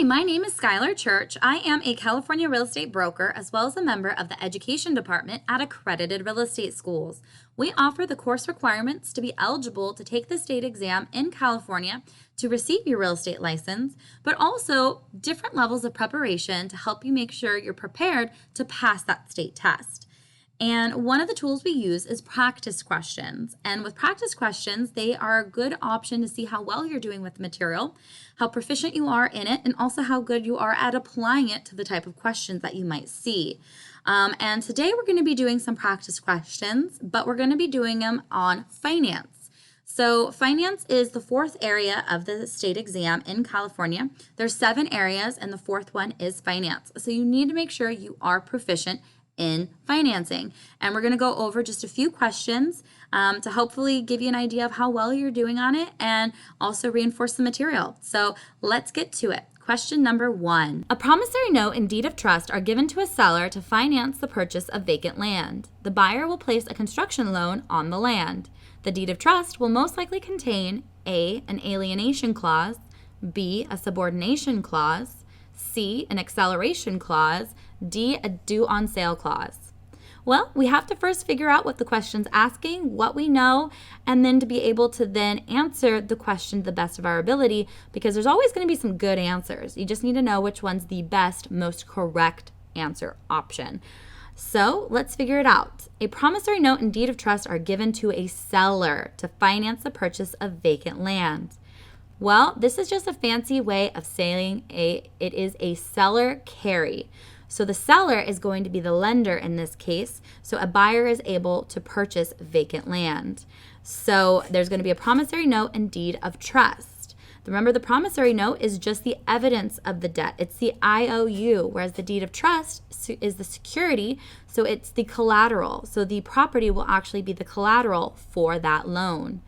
my name is Schyler Church. I am a California real estate broker as well as a member of the education department at Accredited Real Estate Schools. We offer the course requirements to be eligible to take the state exam in California to receive your real estate license, but also different levels of preparation to help you make sure you're prepared to pass that state test. And one of the tools we use is practice questions. And with practice questions, they are a good option to see how well you're doing with the material, how proficient you are in it, and also how good you are at applying it to the type of questions that you might see. And today we're going to be doing some practice questions, but we're going to be doing them on finance. So finance is the fourth area of the state exam in California. There's 7 areas, and the fourth one is finance. So you need to make sure you are proficient in financing. And we're going to go over just a few questions to hopefully give you an idea of how well you're doing on it and also reinforce the material. So let's get to it. Question number 1. A promissory note and deed of trust are given to a seller to finance the purchase of vacant land. The buyer will place a construction loan on the land. The deed of trust will most likely contain A, an alienation clause, B, a subordination clause, C, an acceleration clause, D, a due on sale clause. Well, we have to first figure out what the question's asking, what we know, and then to be able to then answer the question to the best of our ability, because there's always going to be some good answers. You just need to know which one's the best, most correct answer option. So let's figure it out. A promissory note and deed of trust are given to a seller to finance the purchase of vacant land. Well, this is just a fancy way of saying it is a seller carry. So the seller is going to be the lender in this case. So a buyer is able to purchase vacant land. So there's going to be a promissory note and deed of trust. Remember, the promissory note is just the evidence of the debt. It's the IOU, whereas the deed of trust is the security. So it's the collateral. So the property will actually be the collateral for that loan.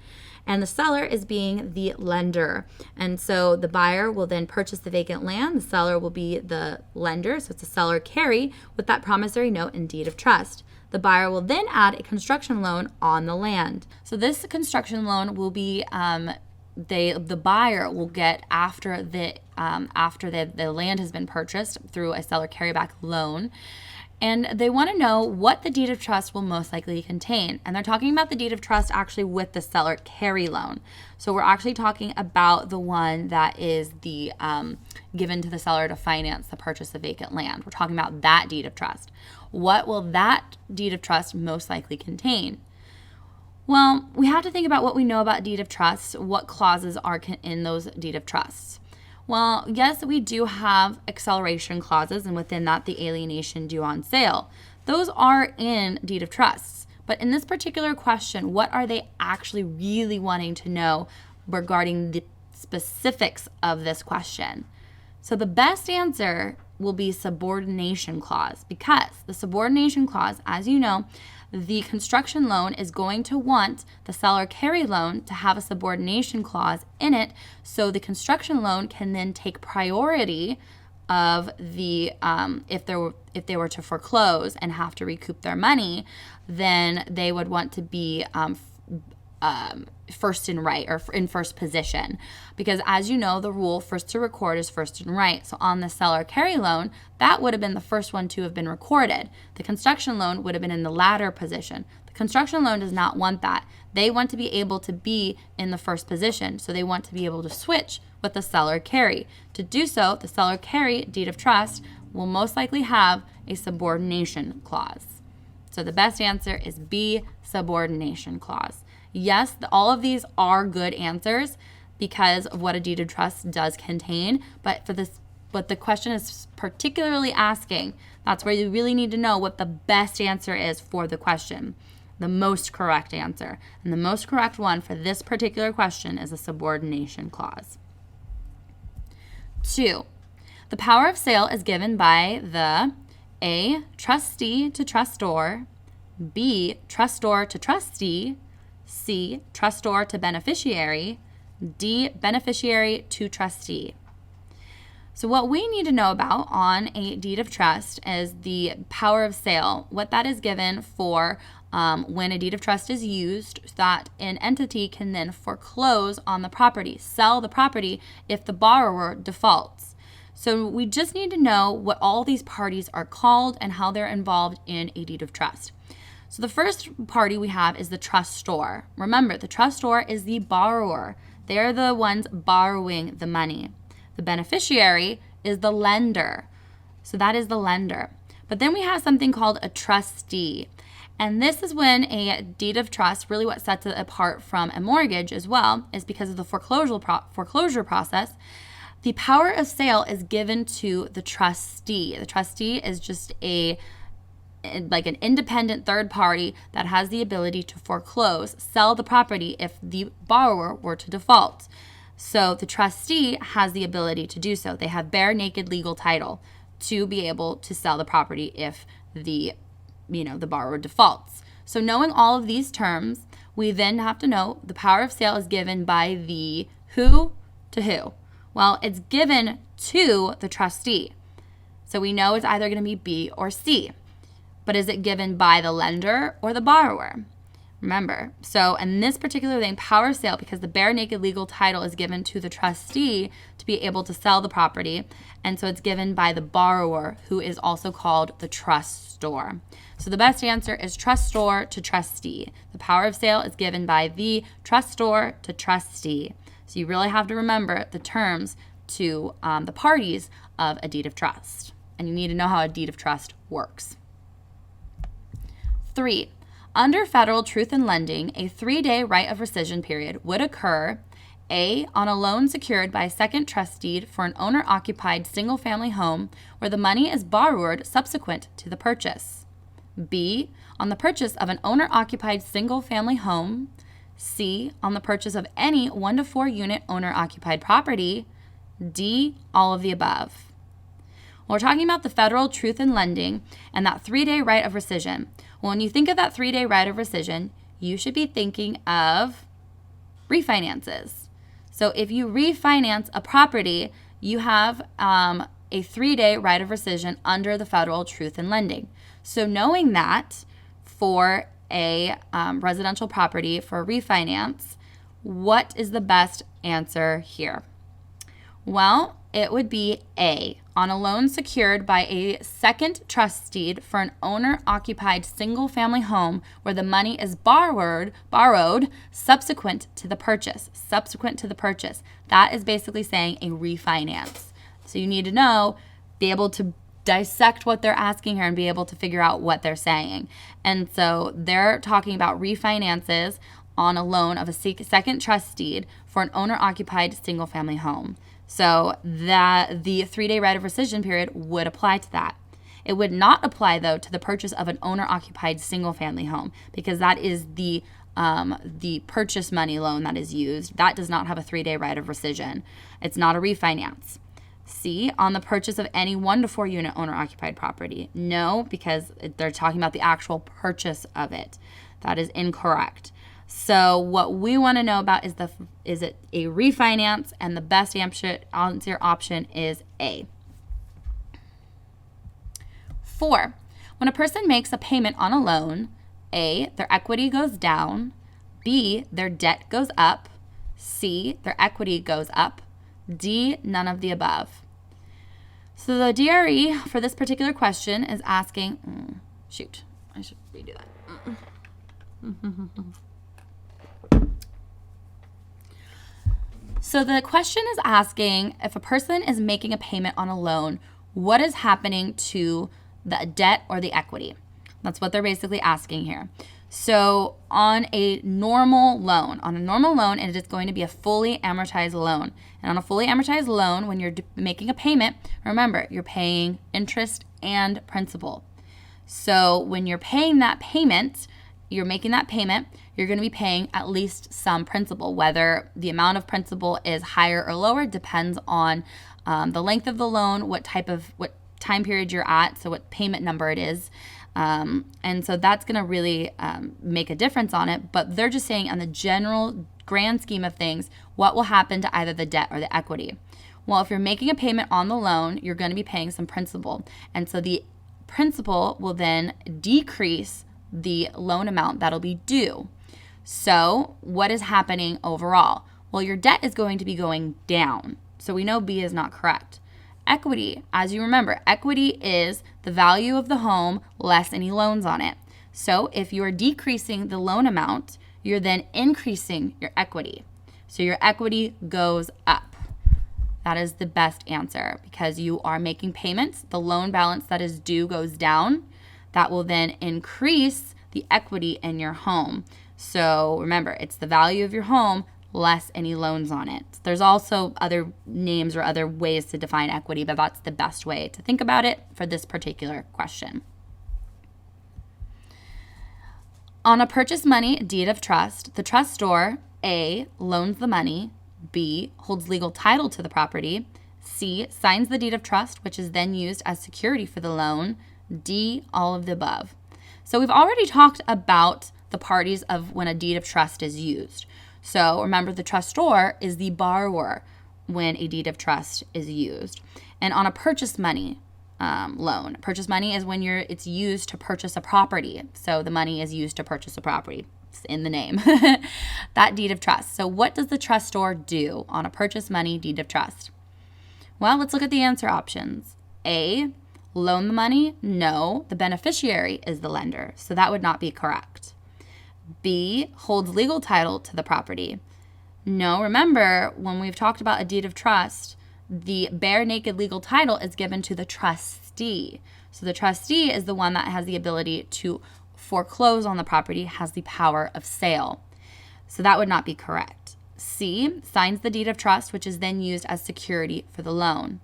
And the seller is being the lender. And so the buyer will then purchase the vacant land. The seller will be the lender. So it's a seller carry with that promissory note and deed of trust. The buyer will then add a construction loan on the land. So this construction loan will be the buyer will get after the land has been purchased through a seller carryback loan. And they want to know what the deed of trust will most likely contain. And they're talking about the deed of trust actually with the seller carry loan. So we're actually talking about the one that is the given to the seller to finance the purchase of vacant land. We're talking about that deed of trust. What will that deed of trust most likely contain? Well, we have to think about what we know about deed of trust, what clauses are in those deed of trusts. Well, yes, we do have acceleration clauses, and within that, the alienation due on sale. Those are in deed of trusts. But in this particular question, what are they actually really wanting to know regarding the specifics of this question? So the best answer will be subordination clause, because the subordination clause, as you know, the construction loan is going to want the seller carry loan to have a subordination clause in it, so the construction loan can then take priority of the if they were to foreclose and have to recoup their money, then they would want to be first in right, or in first position, because as you know, the rule first to record is first in right. So on the seller carry loan, that would have been the first one to have been recorded. The construction loan would have been in the latter position. The construction loan does not want that. They want to be able to be in the first position, so they want to be able to switch with the seller carry. To do so, the seller carry deed of trust will most likely have a subordination clause. So the best answer is B, subordination clause. Yes, all of these are good answers because of what a deed of trust does contain, but for this, what the question is particularly asking, that's where you really need to know what the best answer is for the question, the most correct answer. And the most correct one for this particular question is a subordination clause. 2, the power of sale is given by the A, trustee to trustor, B, trustor to trustee, C, trustor to beneficiary, D, beneficiary to trustee. So what we need to know about on a deed of trust is the power of sale, what that is given for when a deed of trust is used, so that an entity can then foreclose on the property, sell the property if the borrower defaults. So we just need to know what all these parties are called and how they're involved in a deed of trust. So the first party we have is the trustor. Remember, the trustor is the borrower. They're the ones borrowing the money. The beneficiary is the lender. So that is the lender. But then we have something called a trustee. And this is when a deed of trust, really what sets it apart from a mortgage as well, is because of the foreclosure process. The power of sale is given to the trustee. The trustee is just like an independent third party that has the ability to foreclose, sell the property if the borrower were to default. So the trustee has the ability to do so. They have bare naked legal title to be able to sell the property if the borrower defaults. So knowing all of these terms, we then have to know the power of sale is given by the who to who. Well, it's given to the trustee. So we know it's either going to be B or C. But is it given by the lender or the borrower? Remember, so in this particular thing, power of sale, because the bare naked legal title is given to the trustee to be able to sell the property, and so it's given by the borrower, who is also called the trustor. So the best answer is trustor to trustee. The power of sale is given by the trustor to trustee. So you really have to remember the terms to the parties of a deed of trust, and you need to know how a deed of trust works. 3. Under federal truth in lending, a 3-day right of rescission period would occur A, on a loan secured by a second trust deed for an owner-occupied single-family home where the money is borrowed subsequent to the purchase. B, on the purchase of an owner-occupied single-family home. C, on the purchase of any 1 to 4 unit owner-occupied property. D, all of the above. We're talking about the federal truth in lending and that 3-day right of rescission. Well, when you think of that 3-day right of rescission, you should be thinking of refinances. So if you refinance a property, you have a 3-day right of rescission under the federal truth in lending. So knowing that for a residential property for a refinance, what is the best answer here? Well, it would be A, on a loan secured by a second trust deed for an owner-occupied single-family home where the money is borrowed subsequent to the purchase. Subsequent to the purchase. That is basically saying a refinance. So you need to know, be able to dissect what they're asking here and be able to figure out what they're saying. And so they're talking about refinances on a loan of a second trust deed for an owner-occupied single-family home. So that the 3-day right of rescission period would apply to that. It would not apply, though, to the purchase of an owner-occupied single-family home because that is the purchase money loan that is used. That does not have a 3-day right of rescission. It's not a refinance. C, on the purchase of any 1 to 4 unit owner-occupied property. No, because they're talking about the actual purchase of it. That is incorrect. So what we want to know about is it a refinance, and the best answer option is A. 4. When a person makes a payment on a loan, A, their equity goes down, B, their debt goes up, C, their equity goes up, D, none of the above. So the DRE for this particular question is asking, I should redo that. So the question is asking if a person is making a payment on a loan, what is happening to the debt or the equity? That's what they're basically asking here. So on a normal loan, it is going to be a fully amortized loan. And on a fully amortized loan, when you're making a payment, remember, you're paying interest and principal. So when you're paying that payment, you're making that payment, you're going to be paying at least some principal. Whether the amount of principal is higher or lower depends on the length of the loan, what time period you're at, so what payment number it is. And so that's going to really make a difference on it. But they're just saying on the general grand scheme of things, what will happen to either the debt or the equity? Well, if you're making a payment on the loan, you're going to be paying some principal. And so the principal will then decrease the loan amount that'll be due. So what is happening overall? Well, your debt is going to be going down. So we know B is not correct. Equity, as you remember, equity is the value of the home less any loans on it. So if you're decreasing the loan amount, you're then increasing your equity. So your equity goes up. That is the best answer because you are making payments. The loan balance that is due goes down. That will then increase the equity in your home. So remember, it's the value of your home less any loans on it. There's also other names or other ways to define equity, but that's the best way to think about it for this particular question. On a purchase money deed of trust, the trustor, A, loans the money, B, holds legal title to the property, C, signs the deed of trust, which is then used as security for the loan, D, all of the above. So we've already talked about the parties of when a deed of trust is used. So remember, the trustor is the borrower when a deed of trust is used. And on a purchase money loan, purchase money is when it's used to purchase a property. So the money is used to purchase a property. It's in the name. That deed of trust. So what does the trustor do on a purchase money deed of trust? Well, let's look at the answer options. A, loan the money? No, the beneficiary is the lender. So that would not be correct. B, holds legal title to the property. No, remember, when we've talked about a deed of trust, the bare naked legal title is given to the trustee. So the trustee is the one that has the ability to foreclose on the property, has the power of sale. So that would not be correct. C, signs the deed of trust, which is then used as security for the loan.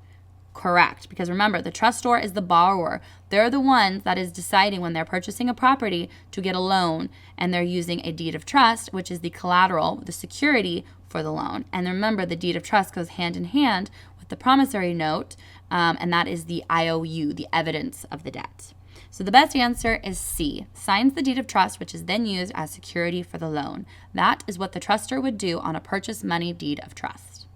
Correct, because remember, the trustor is the borrower. They're the ones that is deciding when they're purchasing a property to get a loan, and they're using a deed of trust, which is the collateral, the security for the loan. And remember, the deed of trust goes hand in hand with the promissory note, and that is the IOU, the evidence of the debt. So the best answer is C, signs the deed of trust, which is then used as security for the loan. That is what the trustor would do on a purchase money deed of trust.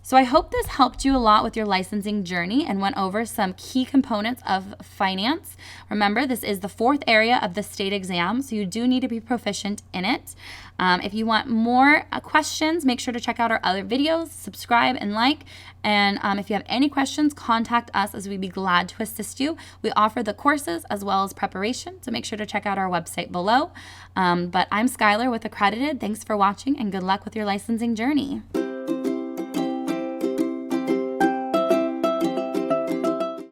So I hope this helped you a lot with your licensing journey and went over some key components of finance. Remember, this is the 4th area of the state exam, so you do need to be proficient in it. If you want more questions, make sure to check out our other videos, subscribe and like. And if you have any questions, contact us as we'd be glad to assist you. We offer the courses as well as preparation, so make sure to check out our website below. But I'm Schyler with Accredited. Thanks for watching and good luck with your licensing journey.